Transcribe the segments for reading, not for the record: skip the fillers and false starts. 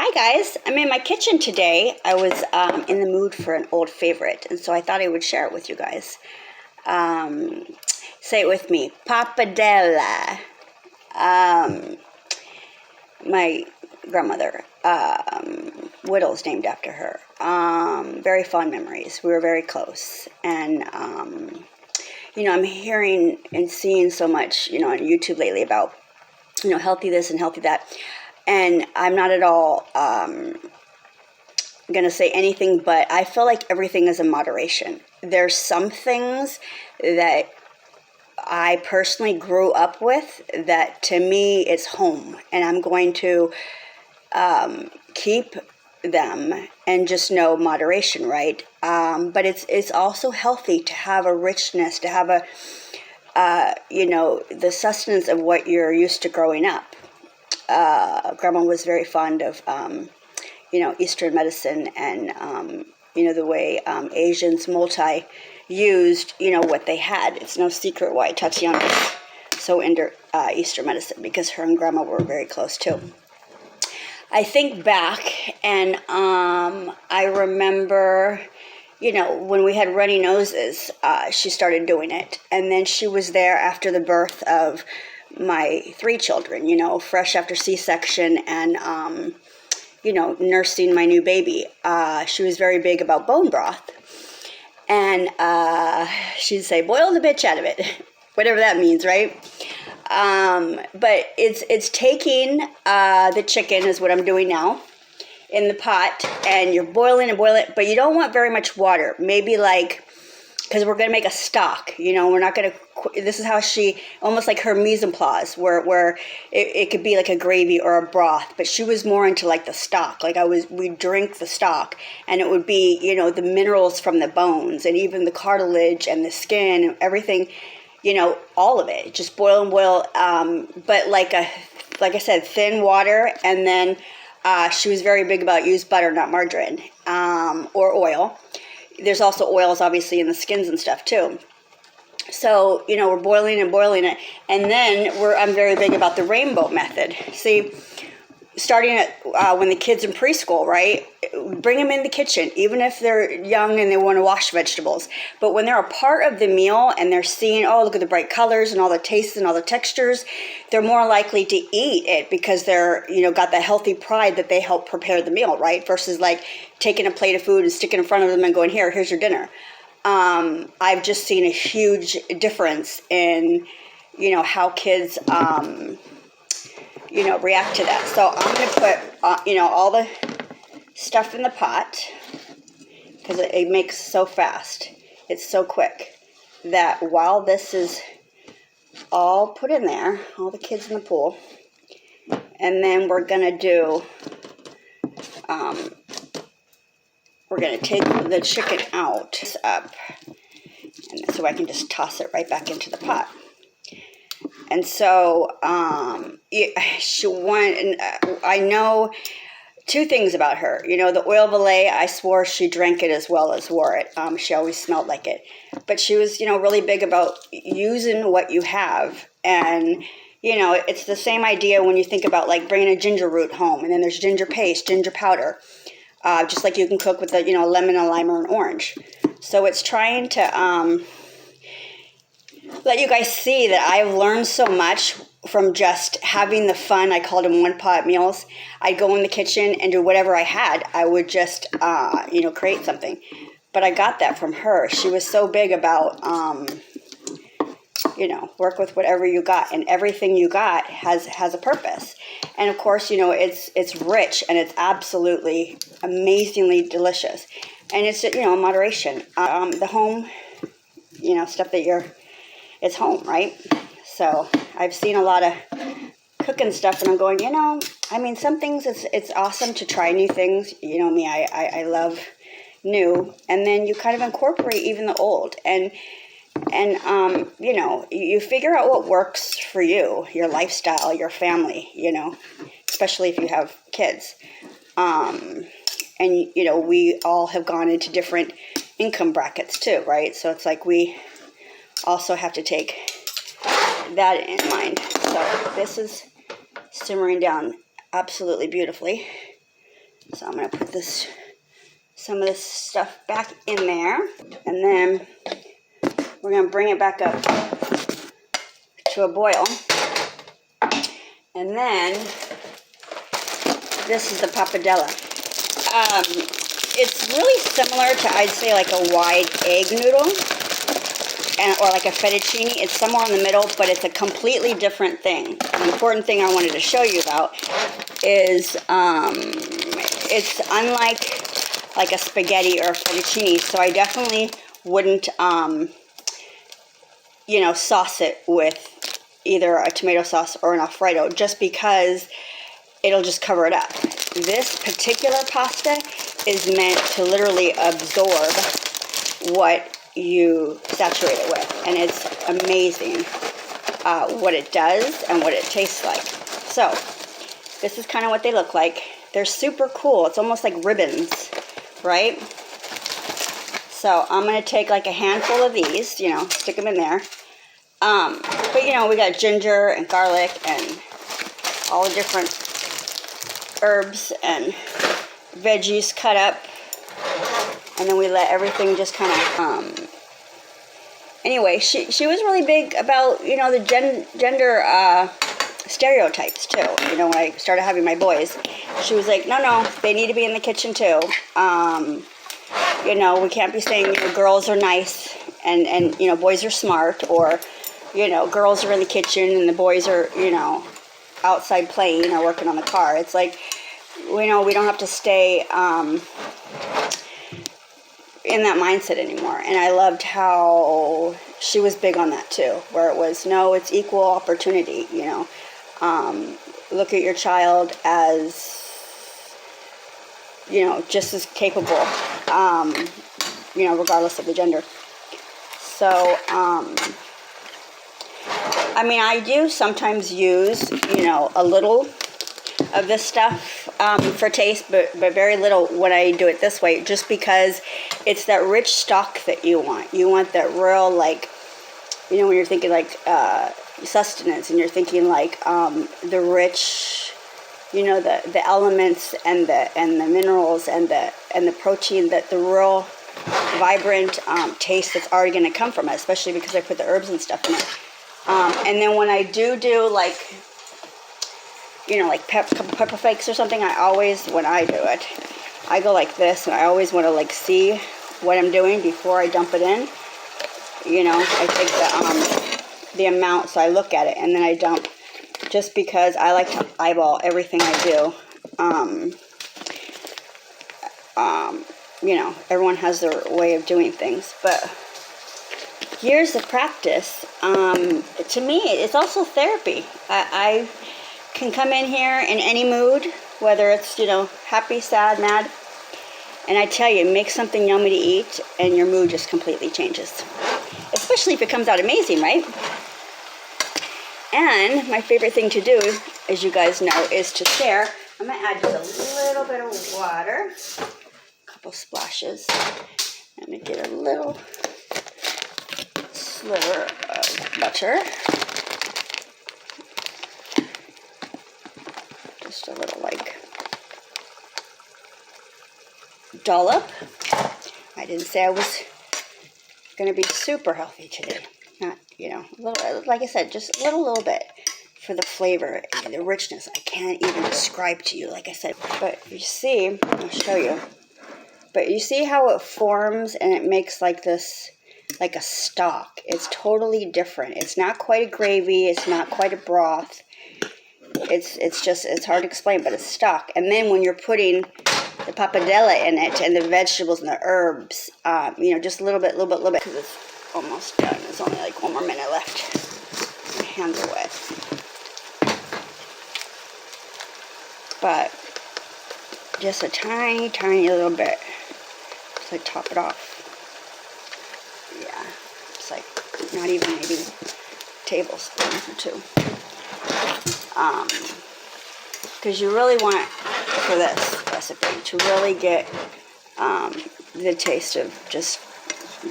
Hi guys, I'm in my kitchen today. I was in the mood for an old favorite, and so I thought I would share it with you guys. Um, Say it with me, Pappardelle. My grandmother, Whittle's named after her. Very fond memories. We were very close, and I'm hearing and seeing so much, on YouTube lately about, healthy this and healthy that. And I'm not at all going to say anything, but I feel like everything is in moderation. There's some things that I personally grew up with that to me is home, and I'm going to keep them and just know moderation, right? But it's also healthy to have a richness, to have the sustenance of what you're used to growing up. Grandma was very fond of, Eastern medicine and, the way Asians used, what they had. It's no secret why Tatiana is so into Eastern medicine, because her and Grandma were very close too. I think back and I remember, when we had runny noses, she started doing it. And then she was there after the birth of my 3 children, fresh after C-section and, nursing my new baby. She was very big about bone broth. And she'd say, boil the bitch out of it, whatever that means, right? But it's taking the chicken is what I'm doing now in the pot, and you're boiling and boiling, but you don't want very much water. Maybe because we're going to make a stock, we're not going to, this is how she, almost like her mise en place, where it could be like a gravy or a broth, but she was more into like the stock. We'd drink the stock, and it would be, the minerals from the bones and even the cartilage and the skin and everything, all of it, just boil and boil. But like I said, thin water. And then she was very big about use butter, not margarine, or oil. There's also oils, obviously, in the skins and stuff, too. So, we're boiling and boiling it. And then I'm very big about the rainbow method. See, starting at when the kids in preschool, right? Bring them in the kitchen, even if they're young and they want to wash vegetables. But when they're a part of the meal and they're seeing, oh, look at the bright colors and all the tastes and all the textures, they're more likely to eat it because they're, got that healthy pride that they help prepare the meal, right? Versus like taking a plate of food and sticking it in front of them and going, here's your dinner. I've just seen a huge difference in, how kids, react to that. So I'm going to put, all the stuff in the pot, because it makes so fast. It's so quick that while this is all put in there, all the kids in the pool, and then we're going to do, we're going to take the chicken out up, and so I can just toss it right back into the pot. And so, I know 2 things about her. The oil valet, I swore she drank it as well as wore it. She always smelled like it. But she was, really big about using what you have. And, it's the same idea when you think about like bringing a ginger root home. And then there's ginger paste, ginger powder. Just like you can cook with a, lemon, a lime, or an orange. So it's trying to let you guys see that I've learned so much from just having the fun. I called them one-pot meals. I'd go in the kitchen and do whatever I had. I would just, create something. But I got that from her. She was so big about, work with whatever you got. And everything you got has a purpose. And, of course, it's rich and it's absolutely amazingly delicious. And it's, in moderation. The home, stuff that it's home, right? So I've seen a lot of cooking stuff, and I'm going, some things it's awesome to try new things. You know me, I love new, and then you kind of incorporate even the old, and you figure out what works for you, your lifestyle, your family, especially if you have kids. And we all have gone into different income brackets too, right? So it's like we also have to take that in mind. So this is simmering down absolutely beautifully. So I'm going to put some of this stuff back in there, and then we're going to bring it back up to a boil. And then this is the pappardelle. It's really similar to, I'd say, like a wide egg noodle, or like a fettuccine. It's somewhere in the middle, but it's a completely different thing. The important thing I wanted to show you about is it's unlike like a spaghetti or a fettuccine, so I definitely wouldn't sauce it with either a tomato sauce or an Alfredo, just because it'll just cover it up. This particular pasta is meant to literally absorb what you saturate it with, and it's amazing what it does and what it tastes like. So this is kind of what they look like. They're super cool. It's almost like ribbons, right? So I'm going to take like a handful of these, stick them in there. But we got ginger and garlic and all the different herbs and veggies cut up, and then we let everything just kind of anyway, she was really big about the gender stereotypes too. When I started having my boys, she was like, no, they need to be in the kitchen too. We can't be saying girls are nice and boys are smart, or girls are in the kitchen and the boys are outside playing or working on the car. It's like, we don't have to stay in that mindset anymore. And I loved how she was big on that too, where it was, no, it's equal opportunity. Look at your child as just as capable, regardless of the gender. So I do sometimes use a little of this stuff for taste, but very little when I do it this way, just because it's that rich stock that you want. You want that real, like, when you're thinking like sustenance, and you're thinking like the rich, the elements and the minerals and the protein, that the real vibrant taste that's already going to come from it, especially because I put the herbs and stuff in it. And then when I do like like pepper flakes or something, I always, when I do it, I go like this, and I always want to like see what I'm doing before I dump it in. I take the amount, so I look at it and then I dump, just because I like to eyeball everything I do. Everyone has their way of doing things, but years of practice, to me, it's also therapy. I can come in here in any mood, whether it's, happy, sad, mad, and I tell you, make something yummy to eat, and your mood just completely changes. Especially if it comes out amazing, right? And my favorite thing to do, as you guys know, is to share. I'm going to add just a little bit of water, a couple splashes. I'm going to get a little sliver of butter. Just a little, like, dollop. I didn't say I was going to be super healthy today. Not, a little, like I said, just a little bit for the flavor and the richness. I can't even describe to you, like I said. But you see, I'll show you. But you see how it forms and it makes like this, like a stock. It's totally different. It's not quite a gravy. It's not quite a broth. It's hard to explain, but it's stock. And then when you're putting the pappardelle in it and the vegetables and the herbs, just a little bit, because it's almost done. There's only like one more minute left. My hands are wet. But just a tiny, tiny little bit. Just like top it off. Yeah, it's like not even maybe a tablespoon or two. Because you really want, for this recipe, to really get the taste of just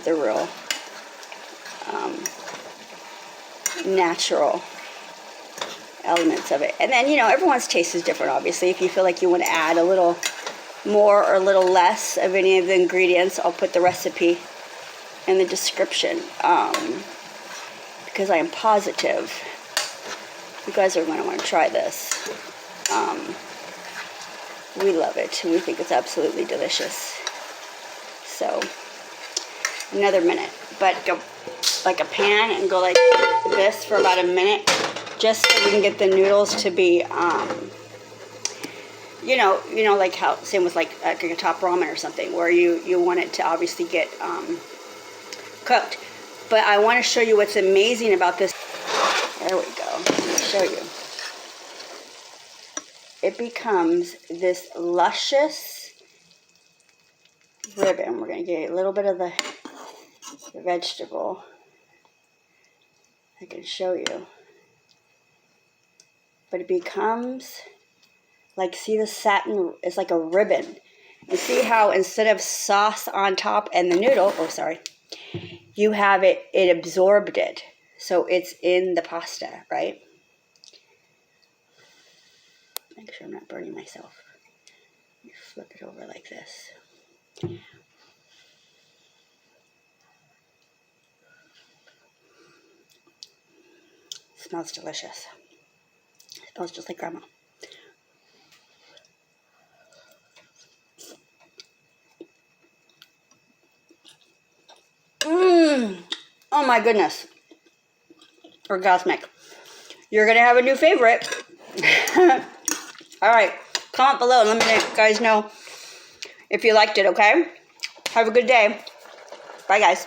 the real natural elements of it. And then, everyone's taste is different, obviously. If you feel like you want to add a little more or a little less of any of the ingredients, I'll put the recipe in the description, because I am positive you guys are going to want to try this. We love it. We think it's absolutely delicious. So, another minute. But go like a pan and go like this for about a minute, just so we can get the noodles to be, you know, like how, same with like a top ramen or something, where you want it to obviously get cooked. But I want to show you what's amazing about this. There we go. Let me show you. It becomes this luscious ribbon. We're going to get a little bit of the vegetable. I can show you. But it becomes like, see the satin, it's like a ribbon. And see how instead of sauce on top and the noodle, oh sorry, you have it absorbed it. So it's in the pasta, right? Make sure I'm not burning myself. Let me flip it over like this. Smells delicious. It smells just like grandma. Oh my goodness. Orgasmic. You're going to have a new favorite. All right. Comment below and let me guys know if you liked it, okay? Have a good day. Bye, guys.